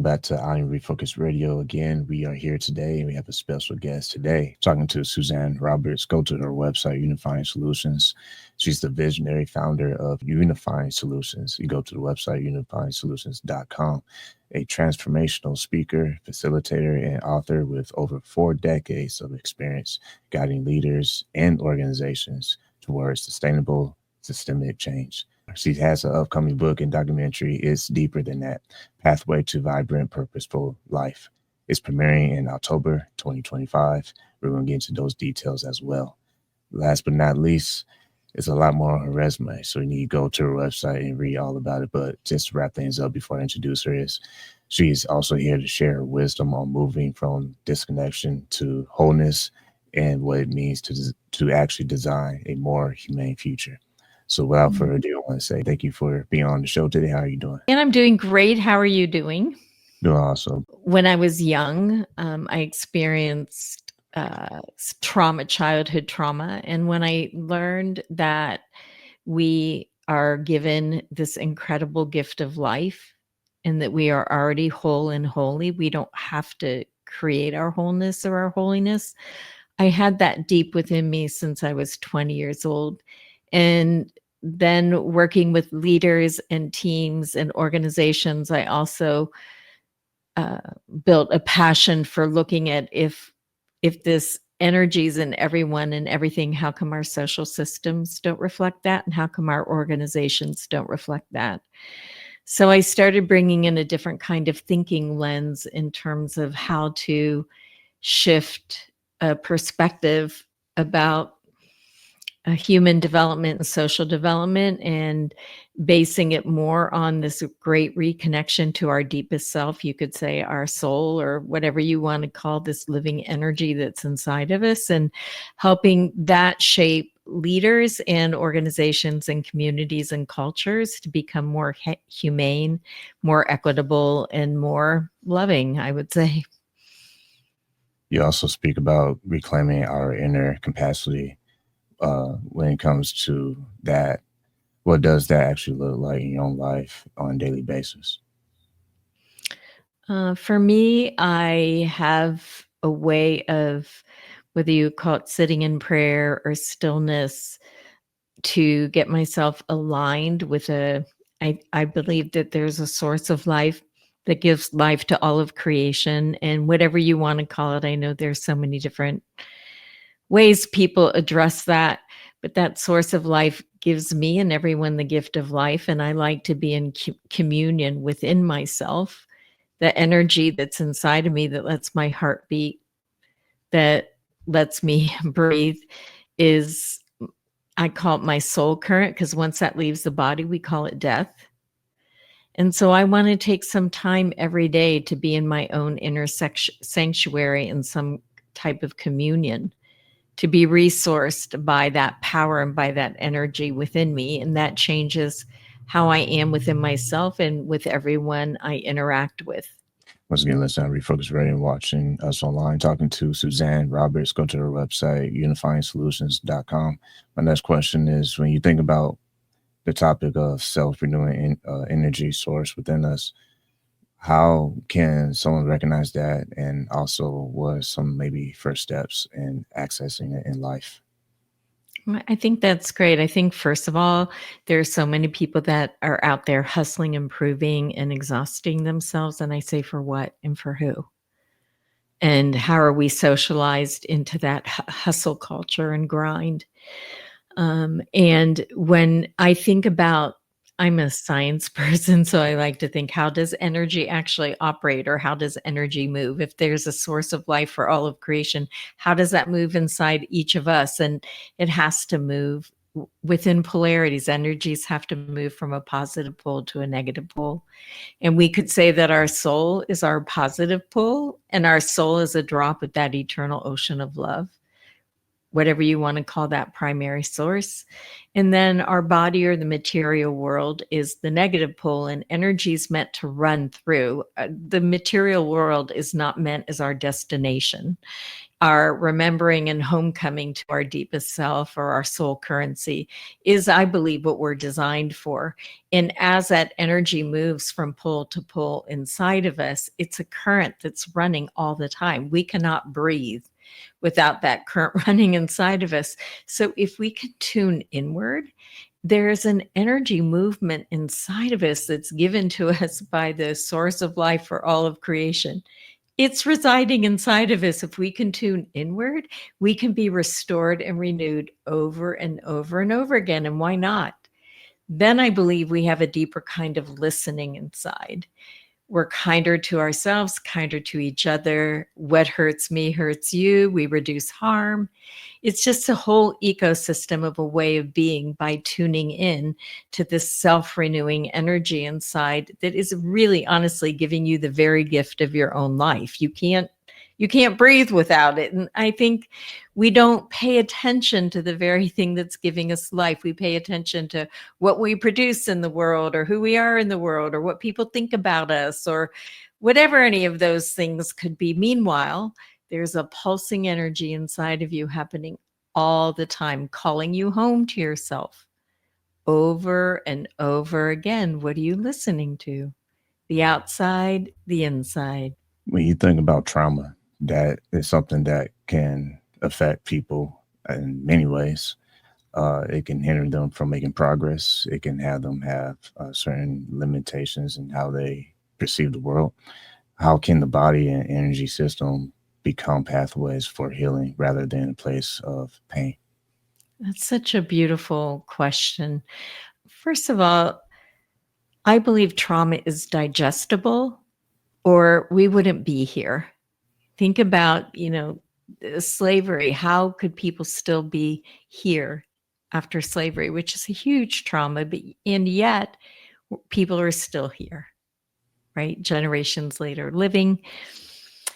back to Refocused Radio again. We are here today and we have a special guest today talking to Suzanne Roberts. Go to her website, Unifying Solutions. She's the visionary founder of Unifying Solutions. You go to the website, unifyingsolutions.com. A transformational speaker, facilitator, and author with over 4 decades of experience guiding leaders and organizations towards sustainable systemic change. She has an upcoming book and documentary. It's deeper than that. Pathway to Vibrant, Purposeful Life. It's premiering in October 2025. We're going to get into those details as well. Last but not least, it's a lot more on her resume. So you need to go to her website and read all about it. But just to wrap things up before I introduce her, she's also here to share her wisdom on moving from disconnection to wholeness and what it means to actually design a more humane future. So without further ado, I want to say thank you for being on the show today. How are you doing? And I'm doing great. How are you doing? Doing awesome. When I was young, I experienced childhood trauma. And when I learned that we are given this incredible gift of life and that we are already whole and holy, we don't have to create our wholeness or our holiness. I had that deep within me since I was 20 years old. And then working with leaders and teams and organizations, I also built a passion for looking at if this energies in everyone and everything, how come our social systems don't reflect that? And how come our organizations don't reflect that? So I started bringing in a different kind of thinking lens in terms of how to shift a perspective about human development and social development, and basing it more on this great reconnection to our deepest self. You could say our soul, or whatever you want to call this living energy that's inside of us, and helping that shape leaders and organizations and communities and cultures to become more humane, more equitable, and more loving, I would say. You also speak about reclaiming our inner capacity. When it comes to that, what does that actually look like in your own life on a daily basis? For me, I have a way of, whether you call it sitting in prayer or stillness, to get myself aligned with I believe that there's a source of life that gives life to all of creation, and whatever you want to call it. I know there's so many different ways people address that, but that source of life gives me and everyone the gift of life. And I like to be in communion within myself, the energy that's inside of me that lets my heart beat, that lets me breathe, is, I call it my soul current, because once that leaves the body, we call it death. And so I want to take some time every day to be in my own inner sanctuary in some type of communion, to be resourced by that power and by that energy within me. And that changes how I am within myself and with everyone I interact with. Once again, listening to Refocused Radio and watching us online, talking to Suzanne Roberts. Go to her website, unifyingsolutions.com. My next question is, when you think about the topic of self-renewing energy source within us, how can someone recognize that? And also, what are some maybe first steps in accessing it in life? I think that's great. I think, first of all, there are so many people that are out there hustling, improving, and exhausting themselves. And I say, for what and for who? And how are we socialized into that hustle culture and grind? And when I think about, I'm a science person, so I like to think, how does energy actually operate, or how does energy move? If there's a source of life for all of creation, how does that move inside each of us? And it has to move within polarities. Energies have to move from a positive pole to a negative pole. And we could say that our soul is our positive pole, and our soul is a drop of that eternal ocean of love, whatever you want to call that primary source. And then our body, or the material world, is the negative pole, and energy is meant to run through. The material world is not meant as our destination. our remembering and homecoming to our deepest self or our soul currency is, I believe, what we're designed for. And as that energy moves from pole to pole inside of us, it's a current that's running all the time. We cannot breathe without that current running inside of us. So if we can tune inward, there's an energy movement inside of us that's given to us by the source of life for all of creation. It's residing inside of us. If we can tune inward, we can be restored and renewed over and over and over again. And why not? Then I believe we have a deeper kind of listening inside. We're kinder to ourselves, kinder to each other. What hurts me hurts you. We reduce harm. It's just a whole ecosystem of a way of being by tuning in to this self-renewing energy inside that is really honestly giving you the very gift of your own life. You can't breathe without it. And I think we don't pay attention to the very thing that's giving us life. We pay attention to what we produce in the world or who we are in the world or what people think about us or whatever any of those things could be. Meanwhile, there's a pulsing energy inside of you happening all the time, calling you home to yourself over and over again. What are you listening to? The outside, the inside. When you think about trauma, that is something that can affect people in many ways. It can hinder them from making progress. It can have them have certain limitations in how they perceive the world. How can the body and energy system become pathways for healing rather than a place of pain? That's such a beautiful question. First of all, I believe trauma is digestible or we wouldn't be here. Think about, slavery. How could people still be here after slavery, which is a huge trauma, and yet people are still here, right? Generations later, living.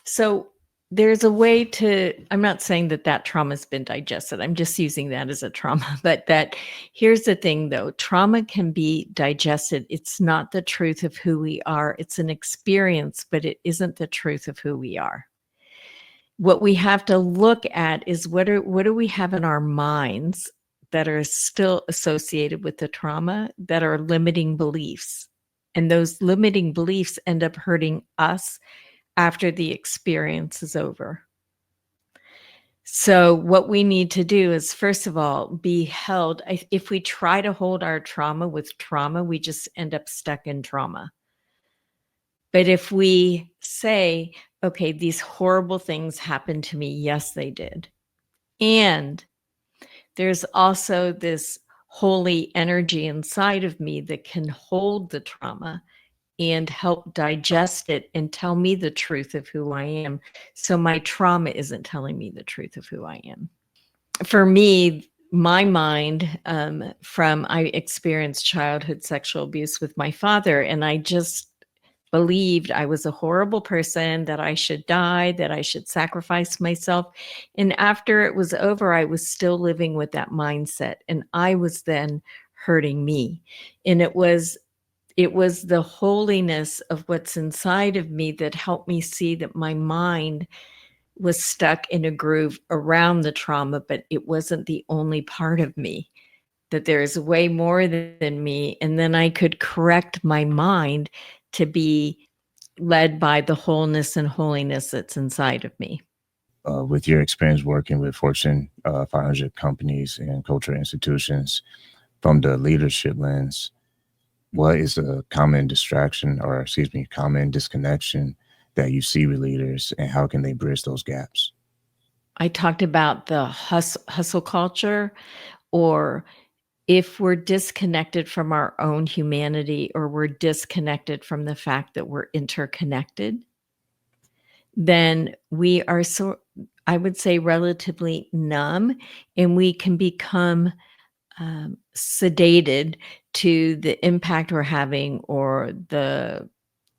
So there's a way to, I'm not saying that trauma has been digested. I'm just using that as a trauma. But here's the thing though, trauma can be digested. It's not the truth of who we are. It's an experience, but it isn't the truth of who we are. What we have to look at is what do we have in our minds that are still associated with the trauma that are limiting beliefs. And those limiting beliefs end up hurting us after the experience is over. So what we need to do is, first of all, be held. If we try to hold our trauma with trauma, we just end up stuck in trauma. But if we say, okay, these horrible things happened to me. Yes, they did. And there's also this holy energy inside of me that can hold the trauma and help digest it and tell me the truth of who I am. So my trauma isn't telling me the truth of who I am. For me, my mind, I experienced childhood sexual abuse with my father, and I just believed I was a horrible person, that I should die, that I should sacrifice myself. And after it was over, I was still living with that mindset, and I was then hurting me. And it was the holiness of what's inside of me that helped me see that my mind was stuck in a groove around the trauma, but it wasn't the only part of me, that there's way more than me. And then I could correct my mind to be led by the wholeness and holiness that's inside of me. With your experience working with Fortune 500 companies and cultural institutions from the leadership lens, what is a common distraction or, excuse me, common disconnection that you see with leaders, and how can they bridge those gaps? I talked about the hustle culture, or if we're disconnected from our own humanity, or we're disconnected from the fact that we're interconnected, then we are, I would say, relatively numb, and we can become sedated to the impact we're having or the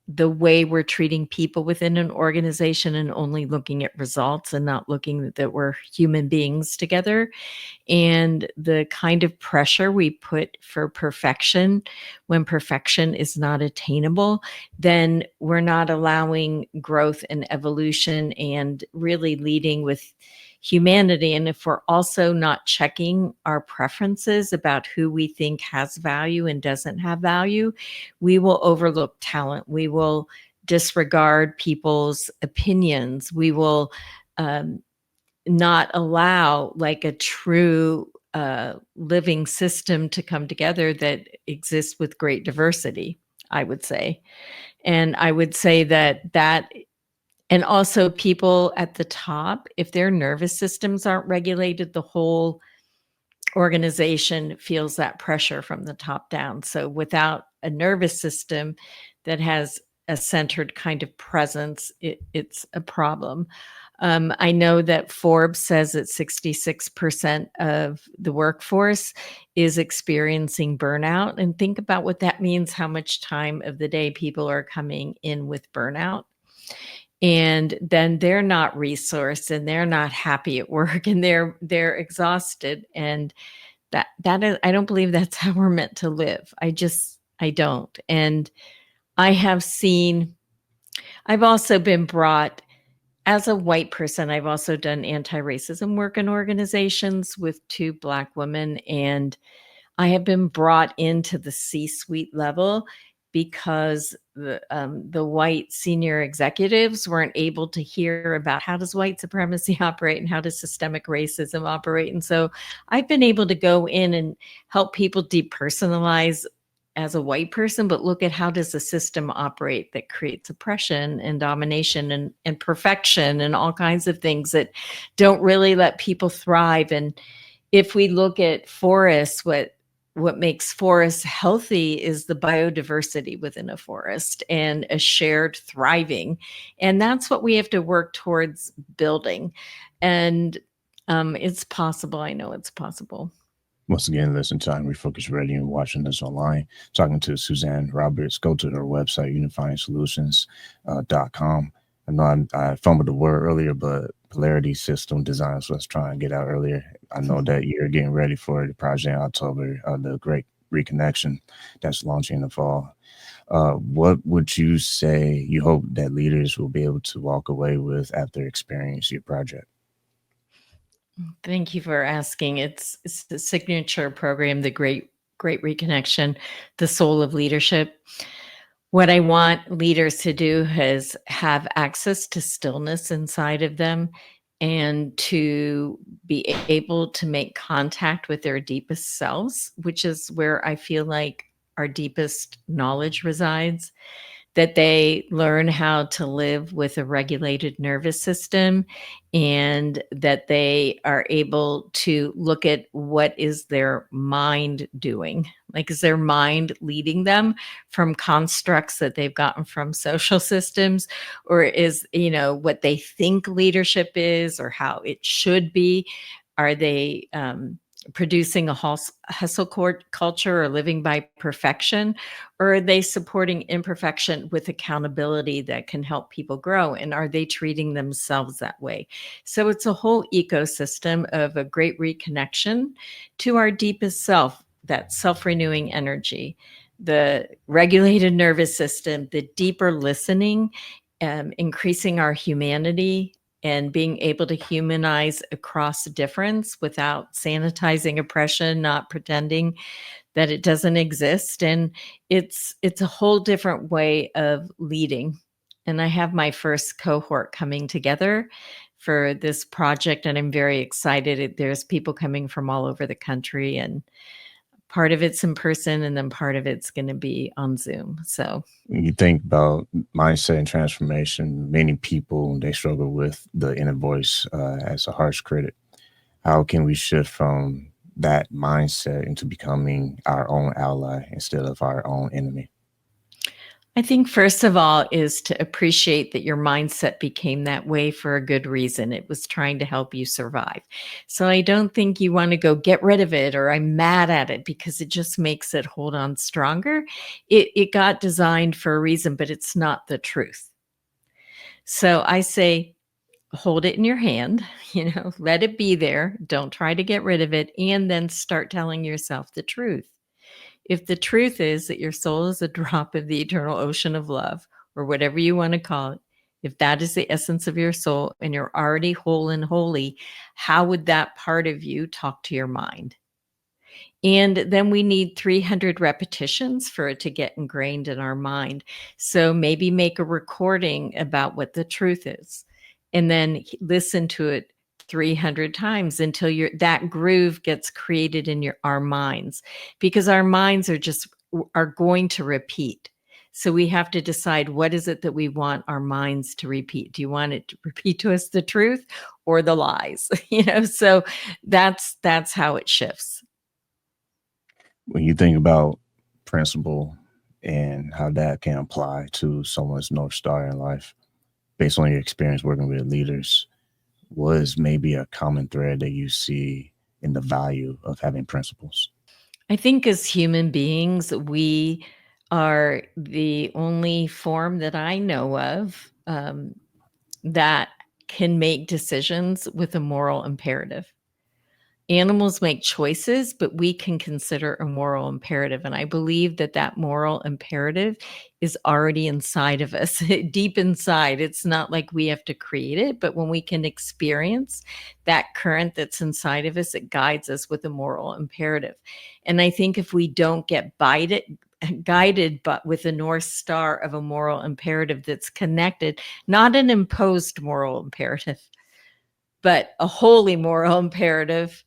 the way we're treating people within an organization and only looking at results and not looking that we're human beings together, and the kind of pressure we put for perfection when perfection is not attainable, then we're not allowing growth and evolution and really leading with humanity. And if we're also not checking our preferences about who we think has value and doesn't have value, we will overlook talent. We will disregard people's opinions. We will not allow like a true living system to come together that exists with great diversity, I would say. And I would say that and also people at the top, if their nervous systems aren't regulated, the whole organization feels that pressure from the top down. So without a nervous system that has a centered kind of presence, it's a problem. I know that Forbes says that 66% of the workforce is experiencing burnout. And think about what that means, how much time of the day people are coming in with burnout. And then they're not resourced and they're not happy at work and they're exhausted. And that is, I don't believe that's how we're meant to live. I don't. And I've also been brought, as a white person, I've also done anti-racism work in organizations with 2 Black women, and I have been brought into the C-suite level because the white senior executives weren't able to hear about how does white supremacy operate and how does systemic racism operate. And so I've been able to go in and help people depersonalize as a white person, but look at how does the system operate that creates oppression and domination and perfection and all kinds of things that don't really let people thrive. And if we look at forests, what makes forests healthy is the biodiversity within a forest and a shared thriving. And that's what we have to work towards building. And it's possible. I know it's possible. Once again, listen to Refocused Radio and watching us online. Talking to Suzanne Roberts. Go to her website, UnifyingSolutions.com. I know I fumbled the word earlier, but Polarity System Design, so let's try and get out earlier. I know that you're getting ready for the project in October, the Great Reconnection that's launching in the fall. What would you say you hope that leaders will be able to walk away with after experiencing your project? Thank you for asking. It's the signature program, the Great Reconnection, the soul of leadership. What I want leaders to do is have access to stillness inside of them and to be able to make contact with their deepest selves, which is where I feel like our deepest knowledge resides, that they learn how to live with a regulated nervous system and that they are able to look at what is their mind doing. Like, is their mind leading them from constructs that they've gotten from social systems, or is, what they think leadership is or how it should be? Are they producing a hustle culture or living by perfection? Or are they supporting imperfection with accountability that can help people grow? And are they treating themselves that way? So it's a whole ecosystem of a great reconnection to our deepest self, that self-renewing energy, the regulated nervous system, the deeper listening, increasing our humanity, and being able to humanize across difference without sanitizing oppression, not pretending that it doesn't exist. And it's a whole different way of leading. And I have my first cohort coming together for this project, and I'm very excited. There's people coming from all over the country, and part of it's in person and then part of it's going to be on Zoom. So When you think about mindset and transformation, many people, they struggle with the inner voice as a harsh critic. How can we shift from that mindset into becoming our own ally instead of our own enemy? I think first of all is to appreciate that your mindset became that way for a good reason. It was trying to help you survive. So I don't think you want to go get rid of it or I'm mad at it, because it just makes it hold on stronger. It got designed for a reason, but it's not the truth. So I say, hold it in your hand, let it be there. Don't try to get rid of it. And then start telling yourself the truth. If the truth is that your soul is a drop of the eternal ocean of love, or whatever you want to call it, if that is the essence of your soul and you're already whole and holy, how would that part of you talk to your mind? And then we need 300 repetitions for it to get ingrained in our mind. So maybe make a recording about what the truth is and then listen to it 300 times until that groove gets created in our minds, because our minds are going to repeat. So we have to decide, what is it that we want our minds to repeat? Do you want it to repeat to us the truth or the lies? So that's how it shifts. When you think about principle and how that can apply to someone's North Star in life, based on your experience working with leaders, was maybe a common thread that you see in the value of having principles? I think as human beings, we are the only form that I know of that can make decisions with a moral imperative. Animals make choices, but we can consider a moral imperative. And I believe that moral imperative is already inside of us, deep inside. It's not like we have to create it, but when we can experience that current that's inside of us, it guides us with a moral imperative. And I think if we don't get guided but with a North Star of a moral imperative that's connected, not an imposed moral imperative, but a holy moral imperative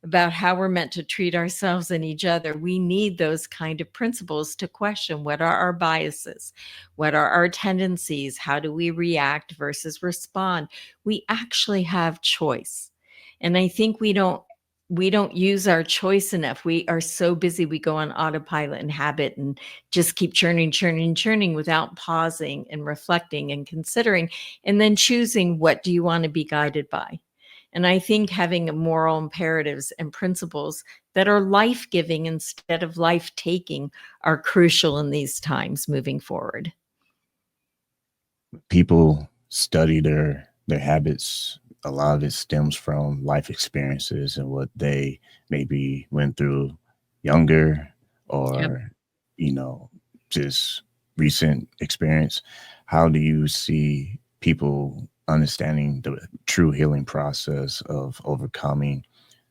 about how we're meant to treat ourselves and each other, we need those kind of principles to question, what are our biases? What are our tendencies? How do we react versus respond? We actually have choice. And I think we don't use our choice enough. We are so busy, we go on autopilot and habit and just keep churning without pausing and reflecting and considering, and then choosing, what do you want to be guided by? And I think having moral imperatives and principles that are life-giving instead of life-taking are crucial in these times moving forward. People study their habits. A lot of it stems from life experiences and what they maybe went through younger, or just recent experience. How do you see people understanding the true healing process of overcoming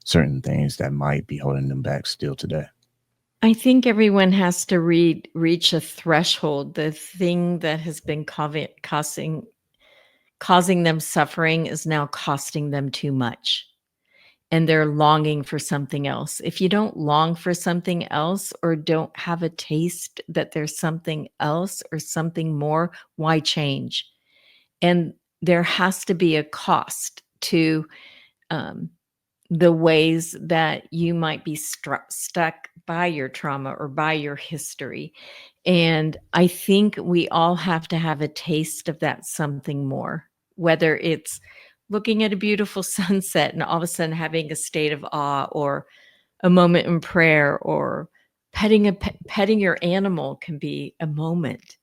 certain things that might be holding them back still today? I think everyone has to reach a threshold. The thing that has been causing them suffering is now costing them too much. And they're longing for something else. If you don't long for something else, or don't have a taste that there's something else or something more, why change? And there has to be a cost to the ways that you might be stuck by your trauma or by your history. And I think we all have to have a taste of that something more, whether it's looking at a beautiful sunset and all of a sudden having a state of awe, or a moment in prayer, or petting your animal can be a moment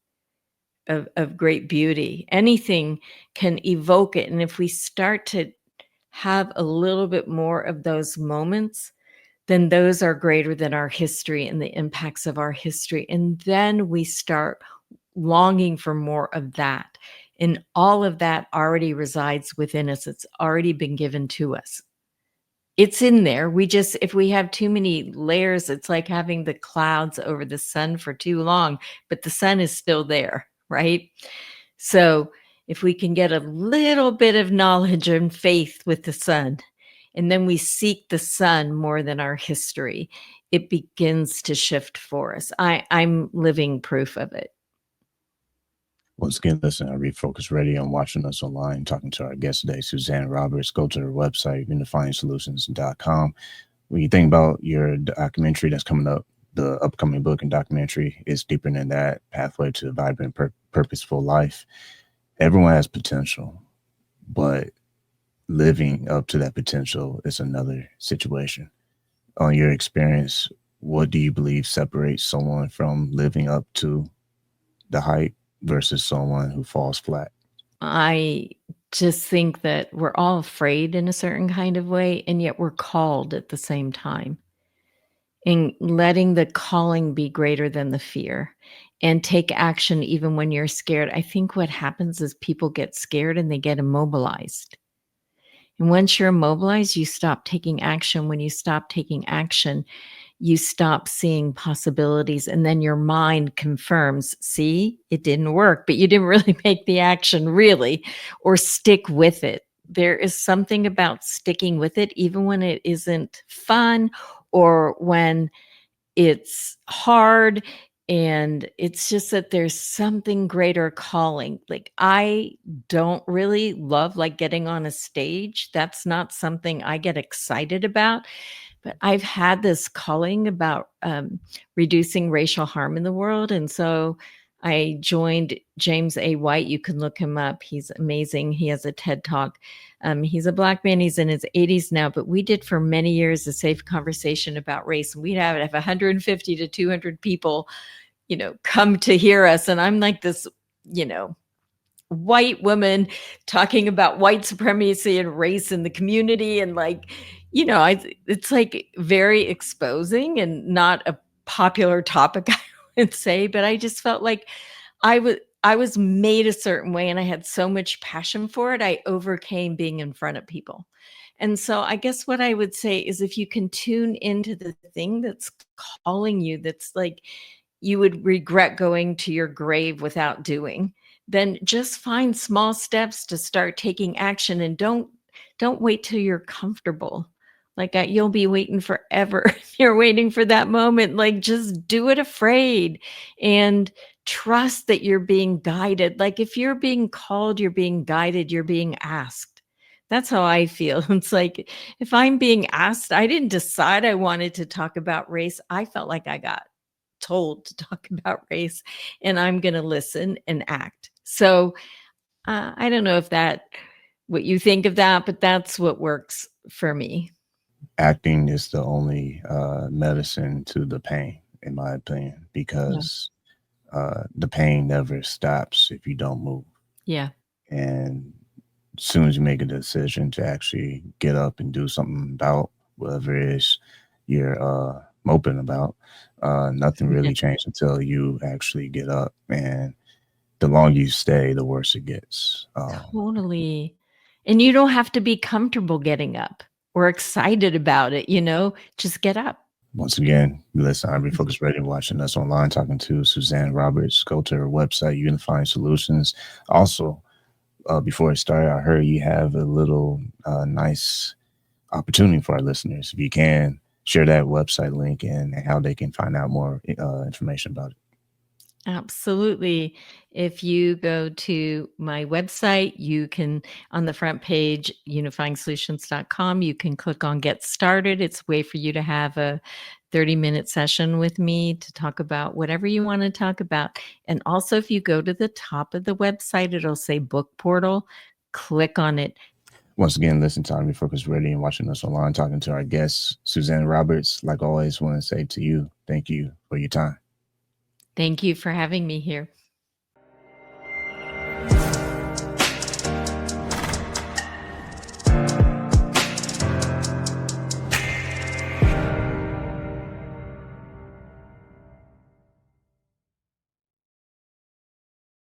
of great beauty. Anything can evoke it. And if we start to have a little bit more of those moments, then those are greater than our history and the impacts of our history. And then we start longing for more of that. And all of that already resides within us. It's already been given to us. It's in there. If we have too many layers, it's like having the clouds over the sun for too long, but the sun is still there, right? So if we can get a little bit of knowledge and faith with the sun, and then we seek the sun more than our history, it begins to shift for us. I'm living proof of it. Once again, listen to Refocused Radio and watching us online, talking to our guest today, Suzanne Roberts. Go to her website, unifyingsolutions.com. When you think about your documentary that's coming up the upcoming book and documentary is deeper than that. Pathway to a vibrant, purposeful life. Everyone has potential, but living up to that potential is another situation. On your experience, what do you believe separates someone from living up to the hype versus someone who falls flat? I just think that we're all afraid in a certain kind of way, and yet we're called at the same time. And letting the calling be greater than the fear and take action even when you're scared. I think what happens is people get scared and they get immobilized. And once you're immobilized, you stop taking action. When you stop taking action, you stop seeing possibilities, and then your mind confirms, see, it didn't work, but you didn't really make the action really, or stick with it. There is something about sticking with it, even when it isn't fun or when it's hard. And it's just that there's something greater calling. Like, I don't really love like getting on a stage. That's not something I get excited about. But I've had this calling about reducing racial harm in the world. And so I joined James A. White. You can look him up. He's amazing. He has a TED Talk. He's a Black man. He's in his 80s now, but we did for many years a safe conversation about race. And we'd have 150 to 200 people, come to hear us. And I'm like this, white woman talking about white supremacy and race in the community. And it's like very exposing and not a popular topic, I would say. But I just felt like I was made a certain way, and I had so much passion for it. I overcame being in front of people. And so I guess what I would say is, if you can tune into the thing that's calling you, that's like you would regret going to your grave without doing, then just find small steps to start taking action, and don't wait till you're comfortable. Like, you'll be waiting forever if you're waiting for that moment. Like, just do it afraid and trust that you're being guided. Like, if you're being called, you're being guided, you're being asked. That's how I feel. It's like, if I'm being asked, I didn't decide I wanted to talk about race. I felt like I got told to talk about race, and I'm going to listen and act. So I don't know if that what you think of that, but that's what works for me. Acting is the only medicine to the pain, in my opinion, Yeah. because the pain never stops if you don't move. Yeah. And as soon as you make a decision to actually get up and do something about whatever it is you're moping about, nothing Yeah. really changed until you actually get up. And the longer you stay, the worse it gets. Totally. And you don't have to be comfortable getting up or excited about it, just get up. Once again, you listen, I'm Mhm. Refocused Radio, watching us online, talking to Suzanne Roberts. Go to her website, Unifying Solutions. Also, before I start, I heard you have a little nice opportunity for our listeners. If you can, share that website link and how they can find out more information about it. Absolutely. If you go to my website, you can, on the front page, unifyingsolutions.com, you can click on Get Started. It's a way for you to have a 30-minute session with me to talk about whatever you want to talk about. And also, if you go to the top of the website, it'll say Book Portal. Click on it. Once again, listen to Refocused Radio and watching us online, talking to our guest, Suzanne Roberts. Like always, want to say to you, thank you for your time. Thank you for having me here.